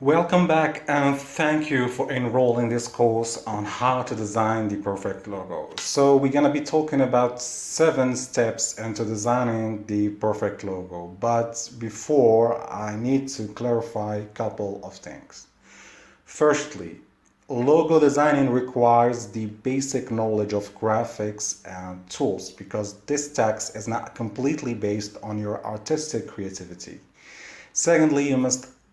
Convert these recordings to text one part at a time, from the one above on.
Welcome back and thank you for enrolling this course on how to design the perfect logo. So we're going to be talking about 7 steps into designing the perfect logo. But before, I need to clarify a couple of things. Firstly, logo designing requires the basic knowledge of graphics and tools because this text is not completely based on your artistic creativity. Secondly,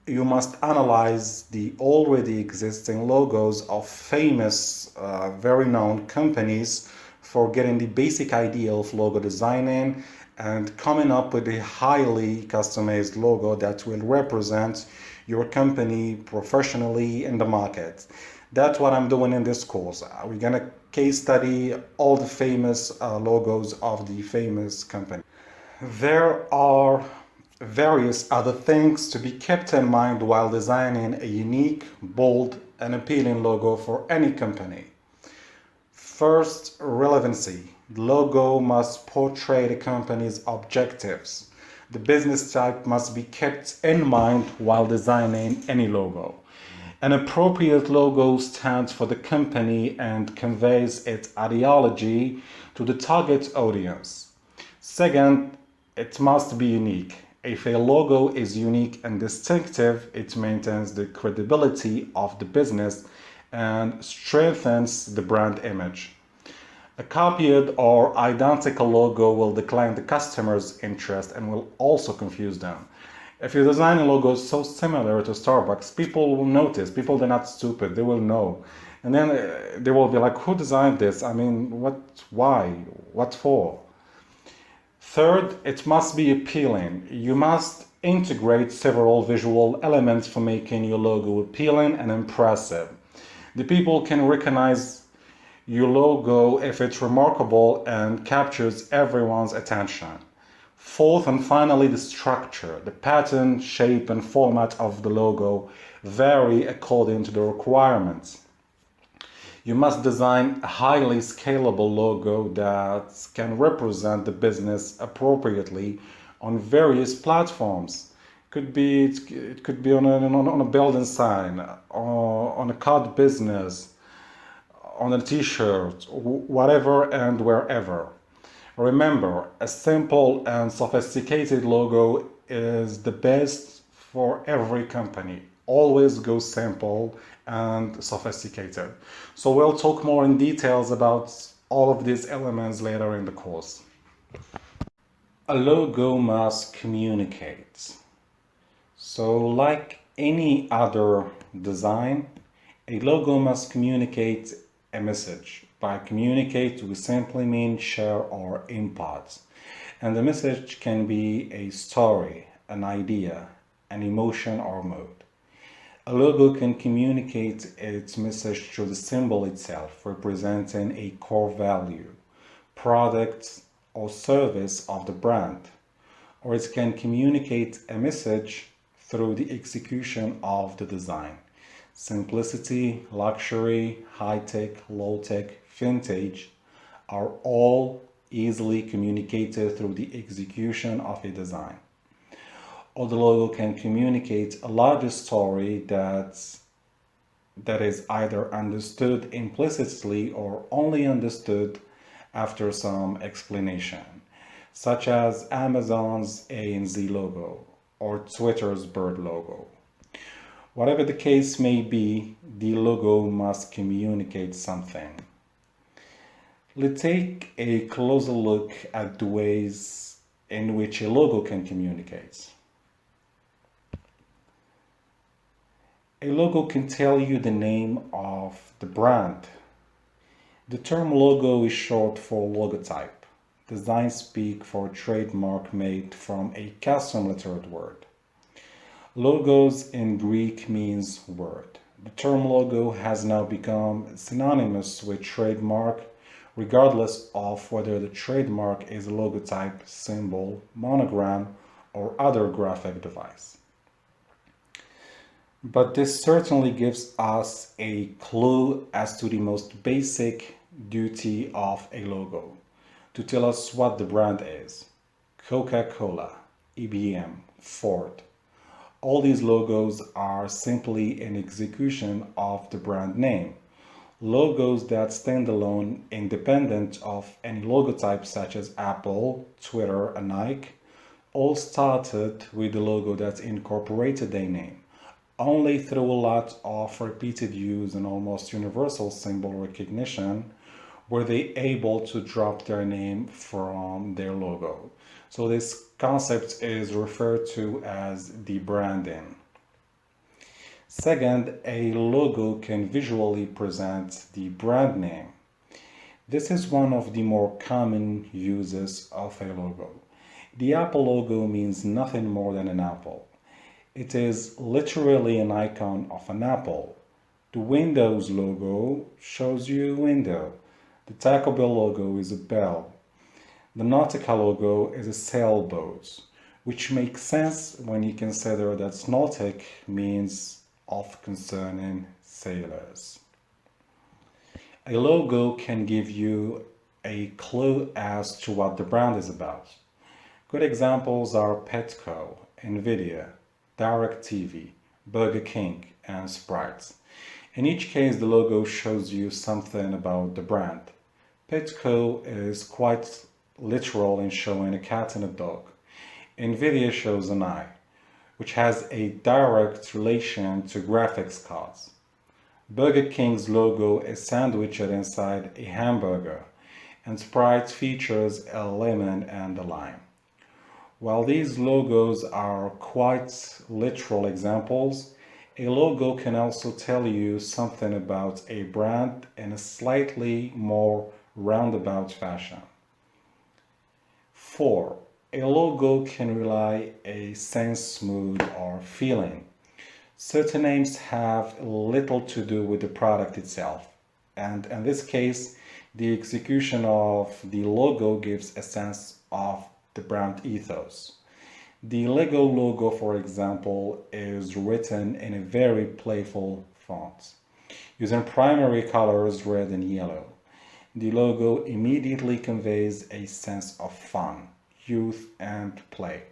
you must analyze the already existing logos of famous, very known companies for getting the basic idea of logo designing and coming up with a highly customized logo that will represent your company professionally in the market. That's what I'm doing in this course. We're gonna case study all the famous logos of the famous company. There are various other things to be kept in mind while designing a unique, bold, and appealing logo for any company. First, relevancy. The logo must portray the company's objectives. The business type must be kept in mind while designing any logo. An appropriate logo stands for the company and conveys its ideology to the target audience. Second, it must be unique. If a logo is unique and distinctive, it maintains the credibility of the business and strengthens the brand image. A copied or identical logo will decline the customer's interest and will also confuse them. If you design a logo so similar to Starbucks, people will notice. People, they're not stupid, they will know. And then they will be like, who designed this? I mean, why, what for? Third, it must be appealing. You must integrate several visual elements for making your logo appealing and impressive. The people can recognize your logo if it's remarkable and captures everyone's attention. Fourth and finally, the structure. The pattern, shape, and format of the logo vary according to the requirements. You must design a highly scalable logo that can represent the business appropriately on various platforms. It could be on a building sign, or on a card business, on a t-shirt, whatever and wherever. Remember, a simple and sophisticated logo is the best for every company. Always go simple and sophisticated. So we'll talk more in details about all of these elements later in the course. A logo must communicate. So like any other design, a logo must communicate a message. By communicate, we simply mean share or impart. And the message can be a story, an idea, an emotion or mood. A logo can communicate its message through the symbol itself, representing a core value, product, or service of the brand. Or it can communicate a message through the execution of the design. Simplicity, luxury, high-tech, low-tech, vintage are all easily communicated through the execution of a design. Or the logo can communicate a larger story that is either understood implicitly or only understood after some explanation, such as Amazon's A and Z logo or Twitter's bird logo. Whatever the case may be, the logo must communicate something. Let's take a closer look at the ways in which a logo can communicate. A logo can tell you the name of the brand. The term logo is short for logotype. Design speak for a trademark made from a custom lettered word. Logos in Greek means word. The term logo has now become synonymous with trademark, regardless of whether the trademark is a logotype, symbol, monogram, or other graphic device. But this certainly gives us a clue as to the most basic duty of a logo, to tell us what the brand is. Coca-Cola, IBM, Ford. All these logos are simply an execution of the brand name. Logos that stand alone, independent of any logotype such as Apple, Twitter, and Nike, all started with the logo that incorporated their name. Only through a lot of repeated use and almost universal symbol recognition were they able to drop their name from their logo. So this concept is referred to as the branding. Second, a logo can visually present the brand name. This is one of the more common uses of a logo. The Apple logo means nothing more than an apple. It is literally an icon of an apple. The Windows logo shows you a window. The Taco Bell logo is a bell. The Nautica logo is a sailboat, which makes sense when you consider that Nautic means of concerning sailors. A logo can give you a clue as to what the brand is about. Good examples are Petco, Nvidia, DirecTV, Burger King, and Sprite. In each case, the logo shows you something about the brand. Petco is quite literal in showing a cat and a dog. Nvidia shows an eye, which has a direct relation to graphics cards. Burger King's logo is sandwiched inside a hamburger, and Sprite features a lemon and a lime. While these logos are quite literal examples, a logo can also tell you something about a brand in a slightly more roundabout fashion. 4. A logo can relay a sense, mood, or feeling. Certain names have little to do with the product itself, and in this case, the execution of the logo gives a sense of the brand ethos. The Lego logo, for example, is written in a very playful font, using primary colors red and yellow. The logo immediately conveys a sense of fun, youth, and play,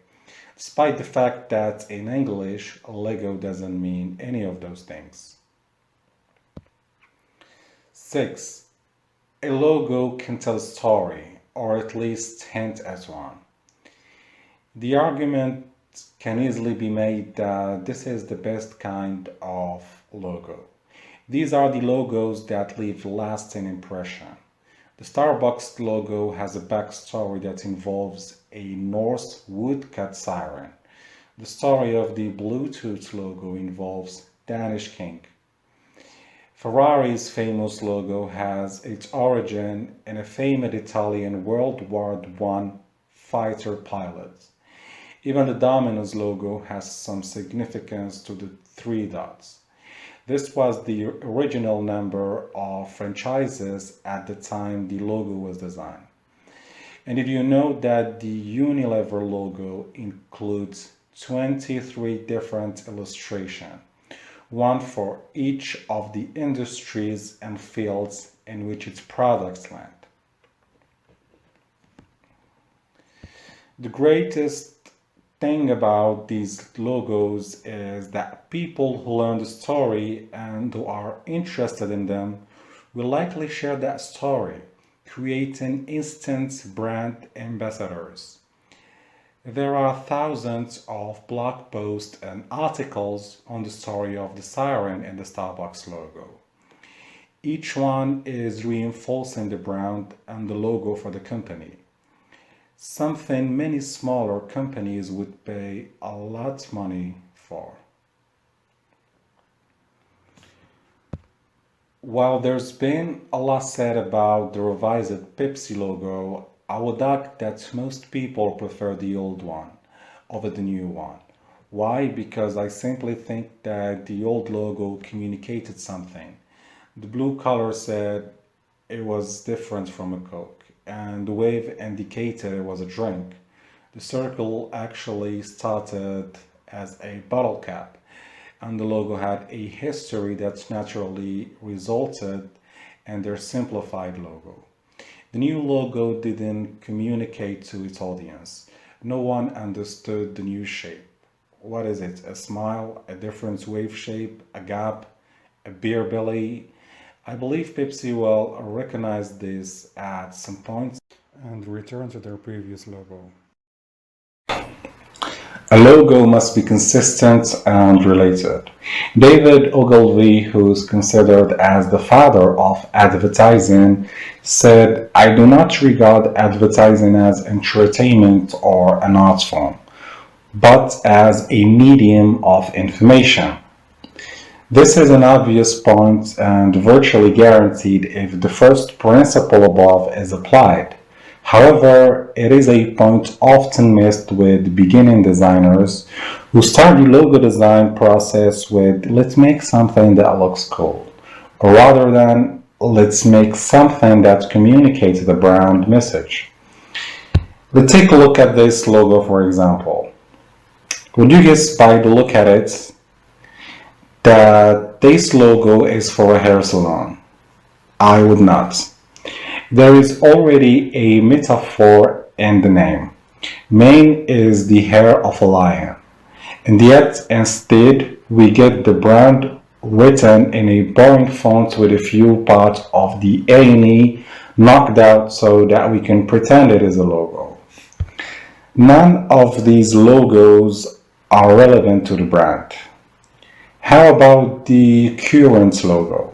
despite the fact that in English, Lego doesn't mean any of those things. 6. A logo can tell a story, or at least hint at one. The argument can easily be made that this is the best kind of logo. These are the logos that leave lasting impression. The Starbucks logo has a backstory that involves a Norse woodcut siren. The story of the Bluetooth logo involves Danish king. Ferrari's famous logo has its origin in a famed Italian World War I fighter pilot. Even the Domino's logo has some significance to the 3 dots. This was the original number of franchises at the time the logo was designed. And did you know that the Unilever logo includes 23 different illustrations, one for each of the industries and fields in which its products land? The greatest thing about these logos is that people who learn the story and who are interested in them will likely share that story, creating instant brand ambassadors. There are thousands of blog posts and articles on the story of the siren and the Starbucks logo. Each one is reinforcing the brand and the logo for the company. Something many smaller companies would pay a lot of money for. While there's been a lot said about the revised Pepsi logo, I would argue that most people prefer the old one over the new one. Why? Because I simply think that the old logo communicated something. The blue color said it was different from a Coke, and the wave indicated it was a drink. The circle actually started as a bottle cap, and the logo had a history that naturally resulted in their simplified logo. The new logo didn't communicate to its audience. No one understood the new shape. What is it? A smile, a different wave shape, a gap, a beer belly? I believe Pepsi will recognize this at some point and return to their previous logo. A logo must be consistent and related. David Ogilvy, who's considered as the father of advertising, said, "I do not regard advertising as entertainment or an art form, but as a medium of information." This is an obvious point and virtually guaranteed if the first principle above is applied. However, it is a point often missed with beginning designers who start the logo design process with "let's make something that looks cool," rather than "let's make something that communicates the brand message." Let's take a look at this logo, for example. Would you guess by the look at it that this logo is for a hair salon? I would not. There is already a metaphor in the name. Mane is the hair of a lion, and yet instead we get the brand written in a boring font with a few parts of the A&E knocked out so that we can pretend it is a logo. None of these logos are relevant to the brand. How about the current logo?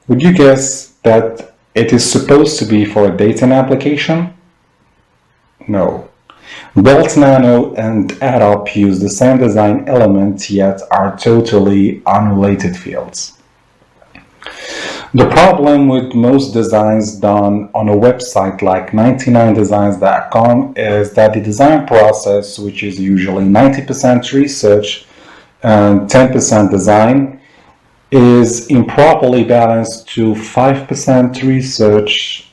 Would you guess that it is supposed to be for a dating application? No. Built Nano and Adobe use the same design element yet are totally unrelated fields. The problem with most designs done on a website like 99designs.com is that the design process, which is usually 90% research and 10% design, is improperly balanced to 5% research,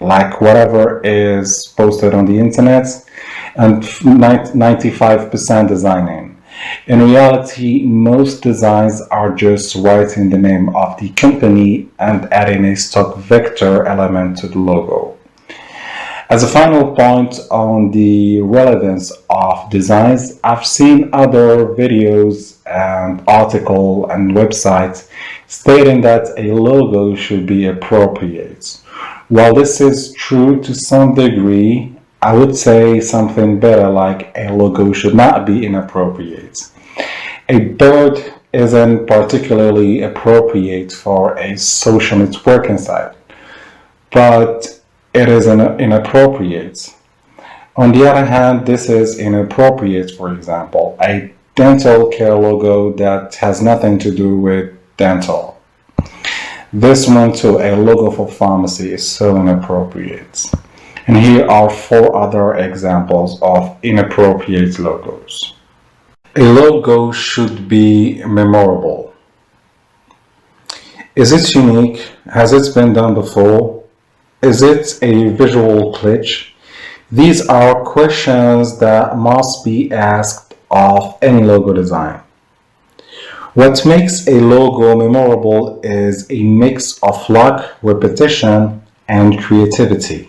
like whatever is posted on the internet, and 95% designing. In reality, most designs are just writing the name of the company and adding a stock vector element to the logo. As a final point on the relevance of designs, I've seen other videos and articles and websites stating that a logo should be appropriate. While this is true to some degree, I would say something better like a logo should not be inappropriate. A bird isn't particularly appropriate for a social networking site, but it is inappropriate. On the other hand, this is inappropriate, for example, a dental care logo that has nothing to do with dental. This one too, a logo for pharmacy, is so inappropriate. And here are 4 other examples of inappropriate logos. A logo should be memorable. Is it unique? Has it been done before? Is it a visual glitch? These are questions that must be asked of any logo design. What makes a logo memorable is a mix of luck, repetition, and creativity.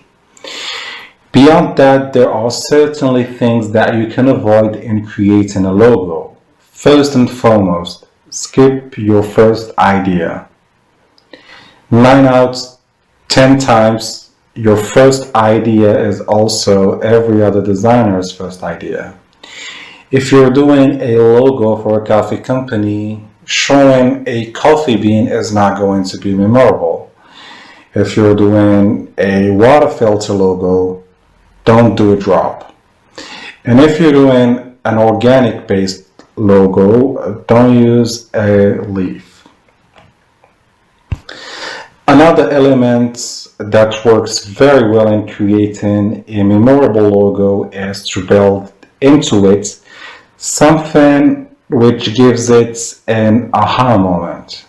Beyond that, there are certainly things that you can avoid in creating a logo. First and foremost, skip your first idea. 9 out 10 times, your first idea is also every other designer's first idea. If you're doing a logo for a coffee company, showing a coffee bean is not going to be memorable. If you're doing a water filter logo, don't do a drop. And if you're doing an organic based logo, don't use a leaf. Another element that works very well in creating a memorable logo is to build into it something which gives it an aha moment.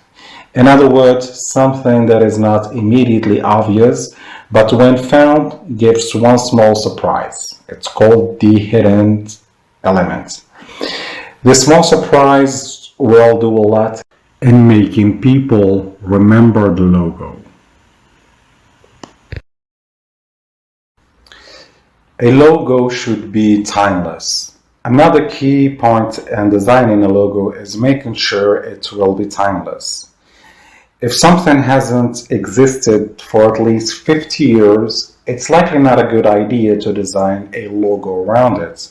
In other words, something that is not immediately obvious, but when found, gives one small surprise. It's called the hidden element. The small surprise will do a lot in making people remember the logo. A logo should be timeless. Another key point in designing a logo is making sure it will be timeless. If something hasn't existed for at least 50 years, it's likely not a good idea to design a logo around it.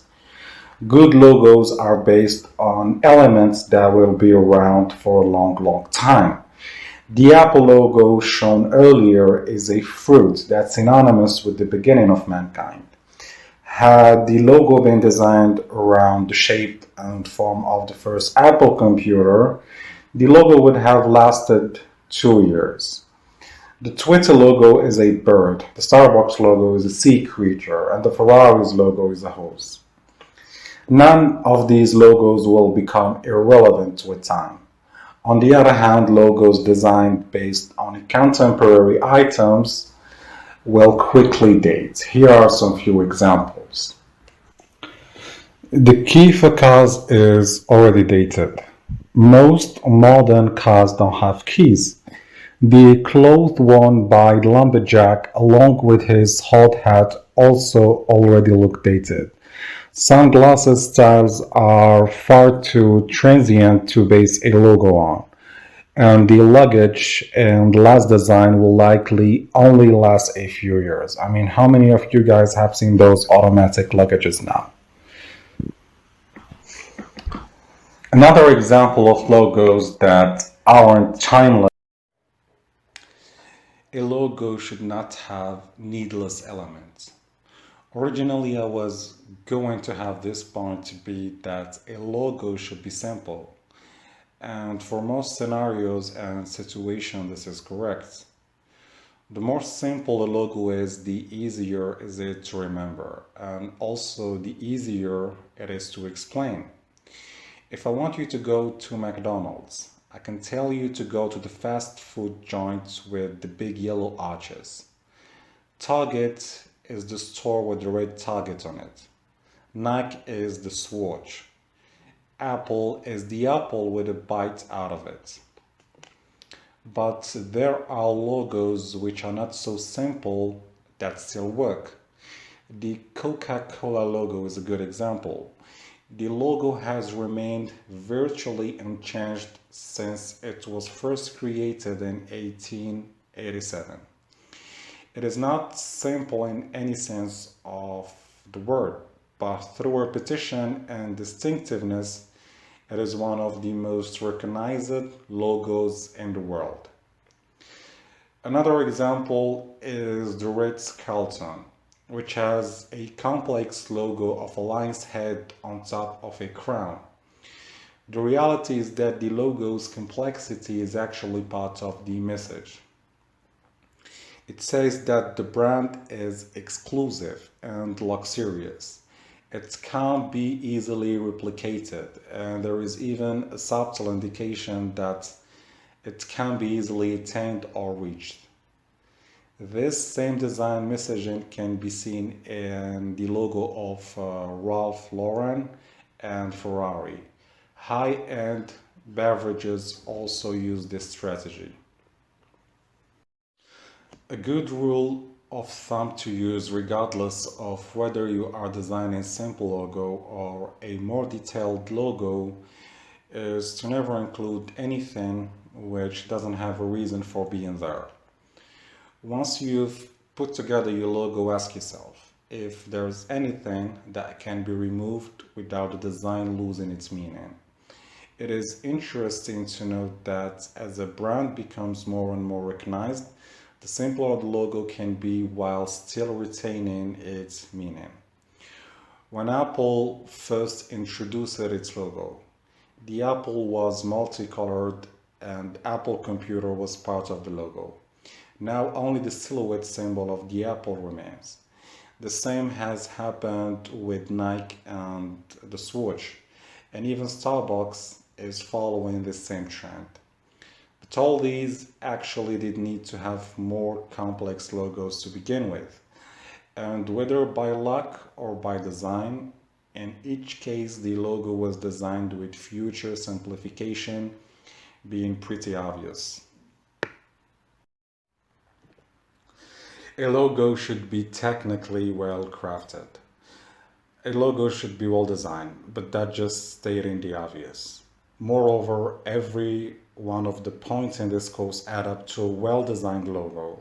Good logos are based on elements that will be around for a long, long time. The Apple logo shown earlier is a fruit that's synonymous with the beginning of mankind. Had the logo been designed around the shape and form of the first Apple computer, the logo would have lasted 2 years. The Twitter logo is a bird, the Starbucks logo is a sea creature, and the Ferrari's logo is a horse. None of these logos will become irrelevant with time. On the other hand, logos designed based on contemporary items will quickly date. Here are some few examples. The key for cars is already dated. Most modern cars don't have keys. The clothes worn by Lumberjack along with his hard hat also already look dated. Sunglasses styles are far too transient to base a logo on, and the luggage and last design will likely only last a few years. I mean, how many of you guys have seen those automatic luggages now? Another example of logos that aren't timeless. A logo should not have needless elements. Originally, I was going to have this point to be that a logo should be simple. And for most scenarios and situations, this is correct. The more simple a logo is, the easier is it to remember, and also the easier it is to explain. If I want you to go to McDonald's, I can tell you to go to the fast food joints with the big yellow arches. Target is the store with the red target on it. Nike is the swatch. Apple is the apple with a bite out of it. But there are logos which are not so simple that still work. The Coca-Cola logo is a good example. The logo has remained virtually unchanged since it was first created in 1887. It is not simple in any sense of the word, but through repetition and distinctiveness, it is one of the most recognized logos in the world. Another example is the Ritz-Carlton, which has a complex logo of a lion's head on top of a crown. The reality is that the logo's complexity is actually part of the message. It says that the brand is exclusive and luxurious. It can't be easily replicated, and there is even a subtle indication that it can be easily attained or reached. This same design messaging can be seen in the logo of Ralph Lauren and Ferrari. High-end beverages also use this strategy. A good rule of thumb to use regardless of whether you are designing a simple logo or a more detailed logo is to never include anything which doesn't have a reason for being there. Once you've put together your logo, ask yourself if there's anything that can be removed without the design losing its meaning. It is interesting to note that as a brand becomes more and more recognized, the simpler the logo can be while still retaining its meaning. When Apple first introduced its logo, the apple was multicolored and Apple Computer was part of the logo. Now only the silhouette symbol of the apple remains. The same has happened with Nike and the swatch, and even Starbucks is following the same trend. But all these actually did need to have more complex logos to begin with. And whether by luck or by design, in each case the logo was designed with future simplification being pretty obvious. A logo should be technically well crafted. A logo should be well designed, but that's just stating the obvious. Moreover, every one of the points in this course add up to a well-designed logo.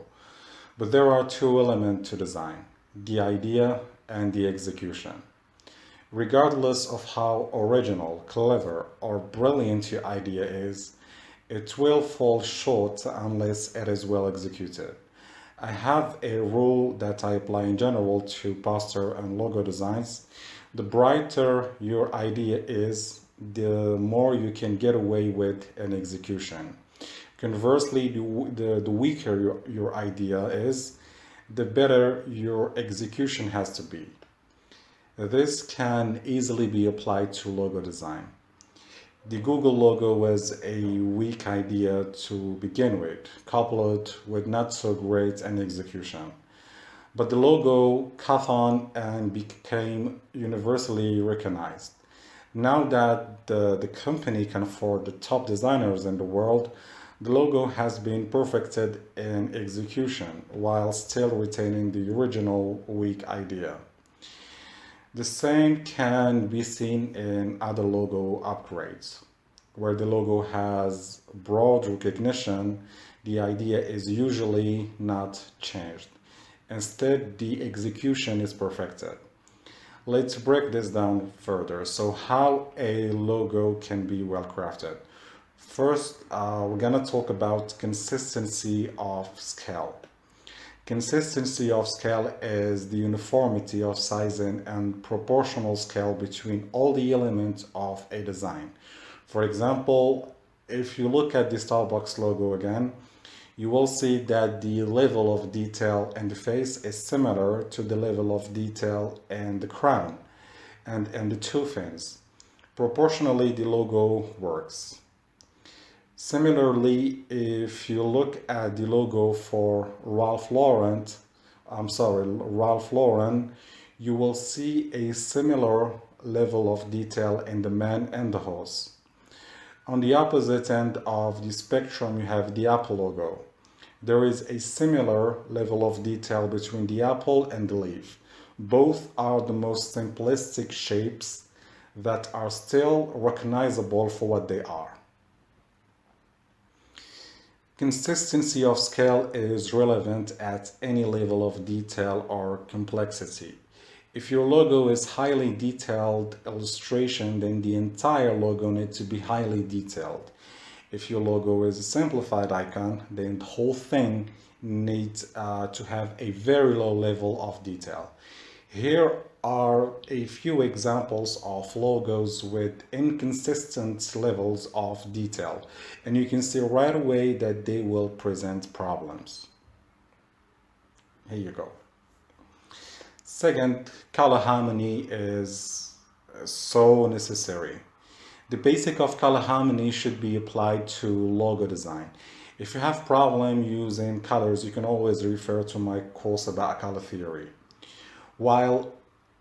But there are two elements to design: the idea and the execution. Regardless of how original, clever, or brilliant your idea is, it will fall short unless it is well executed. I have a rule that I apply in general to poster and logo designs. The brighter your idea is, the more you can get away with in execution. Conversely, the weaker your idea is, the better your execution has to be. This can easily be applied to logo design. The Google logo was a weak idea to begin with, coupled with not so great an execution. But the logo caught on and became universally recognized. Now that the company can afford the top designers in the world, the logo has been perfected in execution while still retaining the original weak idea. The same can be seen in other logo upgrades. Where the logo has broad recognition, the idea is usually not changed. Instead, the execution is perfected. Let's break this down further. So how a logo can be well crafted. First, we're gonna talk about consistency of scale. Consistency of scale is the uniformity of sizing and proportional scale between all the elements of a design. For example, if you look at the Starbucks logo again, you will see that the level of detail in the face is similar to the level of detail in the crown and the two fins. Proportionally, the logo works. Similarly, if you look at the logo for Ralph Lauren, you will see a similar level of detail in the man and the horse. On the opposite end of the spectrum, you have the Apple logo. There is a similar level of detail between the apple and the leaf. Both are the most simplistic shapes that are still recognizable for what they are. Consistency of scale is relevant at any level of detail or complexity. If your logo is highly detailed illustration, then the entire logo needs to be highly detailed. If your logo is a simplified icon, then the whole thing needs to have a very low level of detail. Here are a few examples of logos with inconsistent levels of detail, and you can see right away that they will present problems. Here you go. Second, color harmony is so necessary. The basic of color harmony should be applied to logo design. If you have problem using colors, you can always refer to my course about color theory. While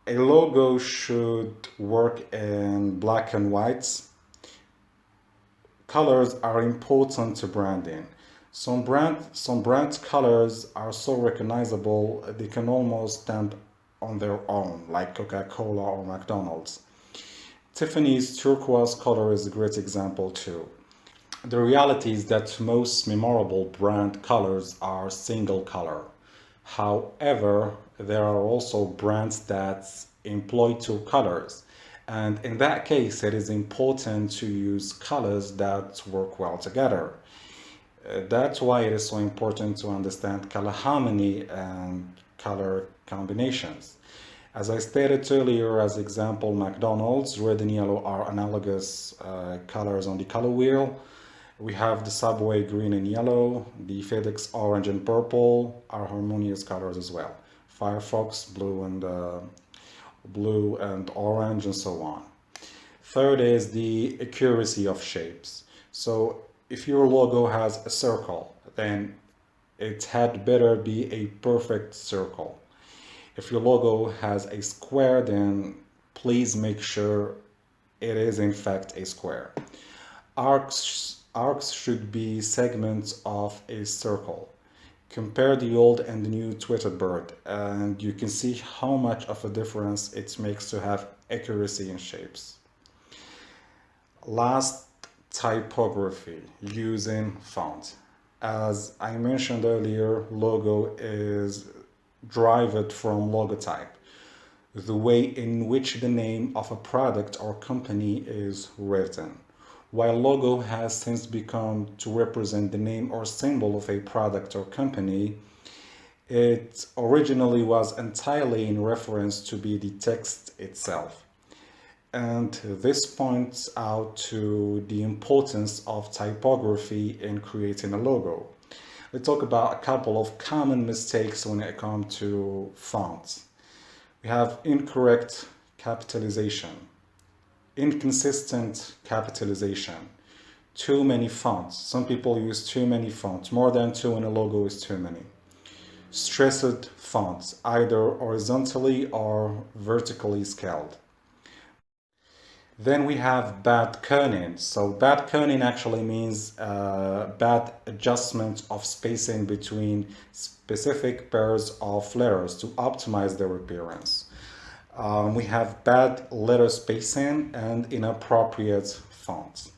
a logo should work in black and whites, colors are important to branding. Some brand colors are so recognizable they can almost stand on their own, like Coca-Cola or McDonald's. Tiffany's turquoise color is a great example too. The reality is that most memorable brand colors are single color. However, there are also brands that employ two colors, and in that case it is important to use colors that work well together. That's why it is so important to understand color harmony and color combinations. As I stated earlier, as example, McDonald's, red and yellow are analogous colors on the color wheel. We have the Subway green and yellow, the FedEx orange and purple are harmonious colors as well. Firefox blue and orange, and so on. Third is the accuracy of shapes. So if your logo has a circle, then it had better be a perfect circle. If your logo has a square, then please make sure it is in fact a square. Arcs should be segments of a circle. Compare the old and the new tweeted bird, and you can see how much of a difference it makes to have accuracy in shapes. Last, typography using font. As I mentioned earlier, logo is derived from logotype, the way in which the name of a product or company is written. While logo has since become to represent the name or symbol of a product or company, it originally was entirely in reference to be the text itself. And this points out to the importance of typography in creating a logo. Let's talk about a couple of common mistakes when it comes to fonts. We have incorrect capitalization, inconsistent capitalization, too many fonts. Some people use too many fonts. More than two in a logo is too many. Stressed fonts, either horizontally or vertically scaled. Then we have bad kerning. So bad kerning actually means bad adjustment of spacing between specific pairs of letters to optimize their appearance. We have bad letter spacing and inappropriate fonts.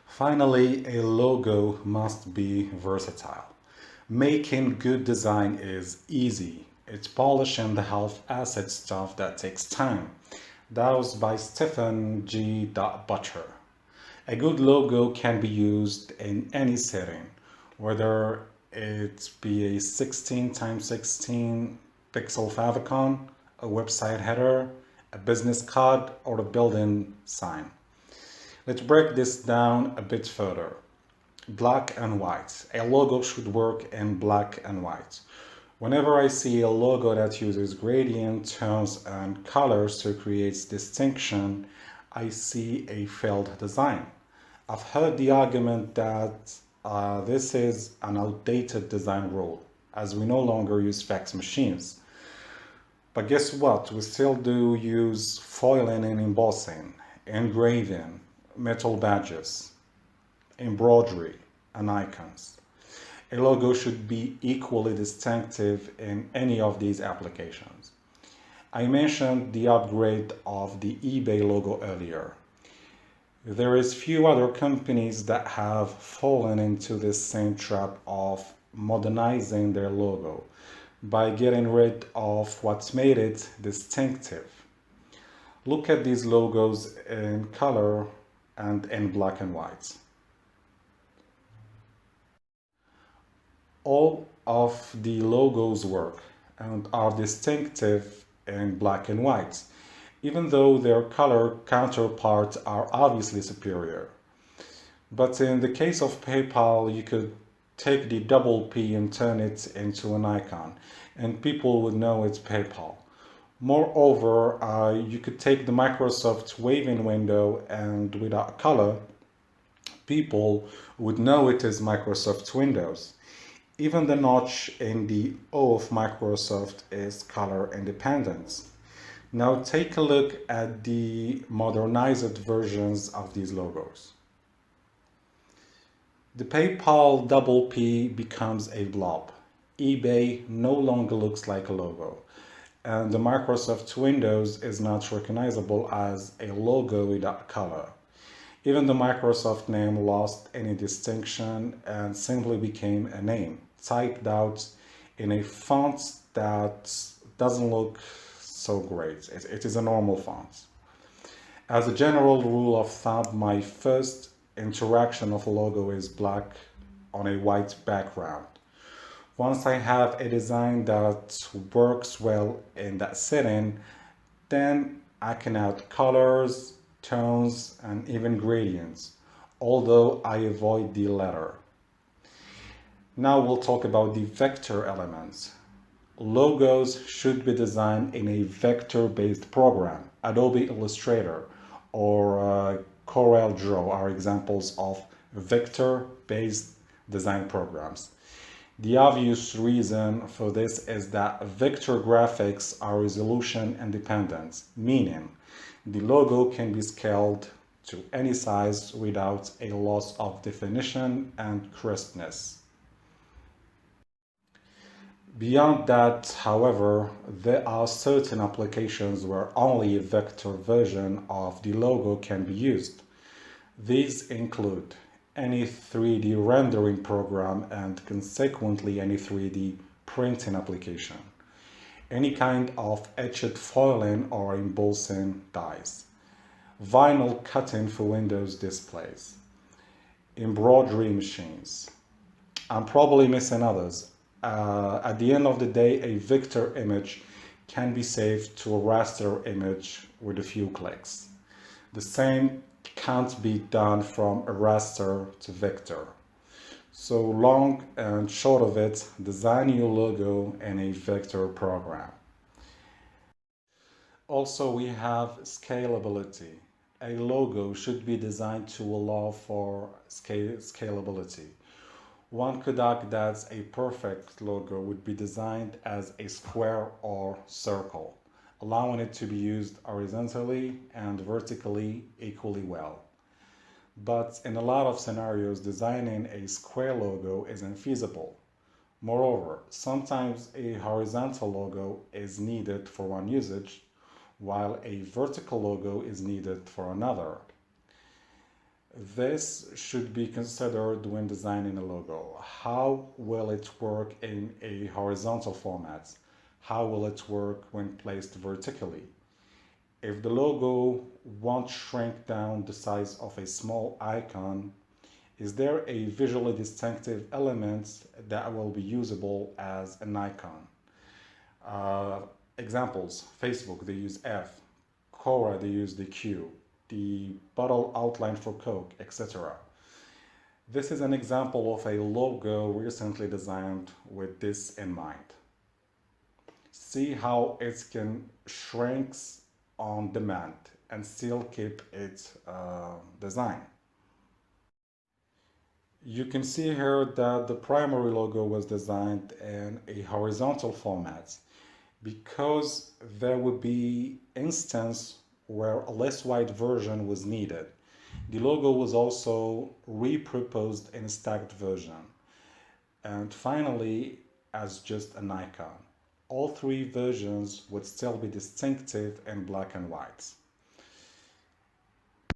Finally, a logo must be versatile. Making good design is easy. It's polishing the half-assed stuff that takes time. That was by Stephen G. Butcher. A good logo can be used in any setting, whether it be a 16 x 16 pixel favicon, a website header, a business card, or a building sign. Let's break this down a bit further. Black and white. A logo should work in black and white. Whenever I see a logo that uses gradient, tones, and colors to create distinction, I see a failed design. I've heard the argument that this is an outdated design rule, as we no longer use fax machines. But guess what? We still do use foiling and embossing, engraving, metal badges, embroidery, and icons. A logo should be equally distinctive in any of these applications. I mentioned the upgrade of the eBay logo earlier. There is few other companies that have fallen into this same trap of modernizing their logo by getting rid of what made it distinctive. Look at these logos in color and in black and white. All of the logos work and are distinctive in black and white, even though their color counterparts are obviously superior. But in the case of PayPal, you could take the double P and turn it into an icon, and people would know it's PayPal. Moreover, you could take the Microsoft waving window, and without color, people would know it is Microsoft Windows. Even the notch in the O of Microsoft is color independent. Now take a look at the modernized versions of these logos. The PayPal double P becomes a blob. eBay no longer looks like a logo. And the Microsoft Windows is not recognizable as a logo without color. Even the Microsoft name lost any distinction and simply became a name, typed out in a font that doesn't look so great. It is a normal font. As a general rule of thumb, my first interaction of a logo is black on a white background. Once I have a design that works well in that setting, then I can add colors, tones, and even gradients, although I avoid the latter. Now we'll talk about the vector elements. Logos should be designed in a vector-based program. Adobe Illustrator or CorelDRAW are examples of vector-based design programs. The obvious reason for this is that vector graphics are resolution independent, meaning the logo can be scaled to any size without a loss of definition and crispness. Beyond that, however, there are certain applications where only a vector version of the logo can be used. These include any 3D rendering program and consequently any 3D printing application, any kind of etched foiling or embossing dies, vinyl cutting for Windows displays, embroidery machines. I'm probably missing others. At the end of the day, a vector image can be saved to a raster image with a few clicks. The same can't be done from a raster to vector. So long and short of it, design your logo in a vector program. Also, we have scalability. A logo should be designed to allow for scalability. One could argue that a perfect logo would be designed as a square or circle, allowing it to be used horizontally and vertically equally well. But in a lot of scenarios, designing a square logo is infeasible. Moreover, sometimes a horizontal logo is needed for one usage, while a vertical logo is needed for another. This should be considered when designing a logo. How will it work in a horizontal format? How will it work when placed vertically? If the logo won't shrink down the size of a small icon, is there a visually distinctive element that will be usable as an icon? Examples, Facebook, they use F. Quora, they use the Q. The bottle outline for Coke, etc. This is an example of a logo recently designed with this in mind. See how it can shrink on demand and still keep its design. You can see here that the primary logo was designed in a horizontal format because there would be instances where a less wide version was needed. The logo was also reproposed in a stacked version. And finally, as just an icon. All three versions would still be distinctive in black and white.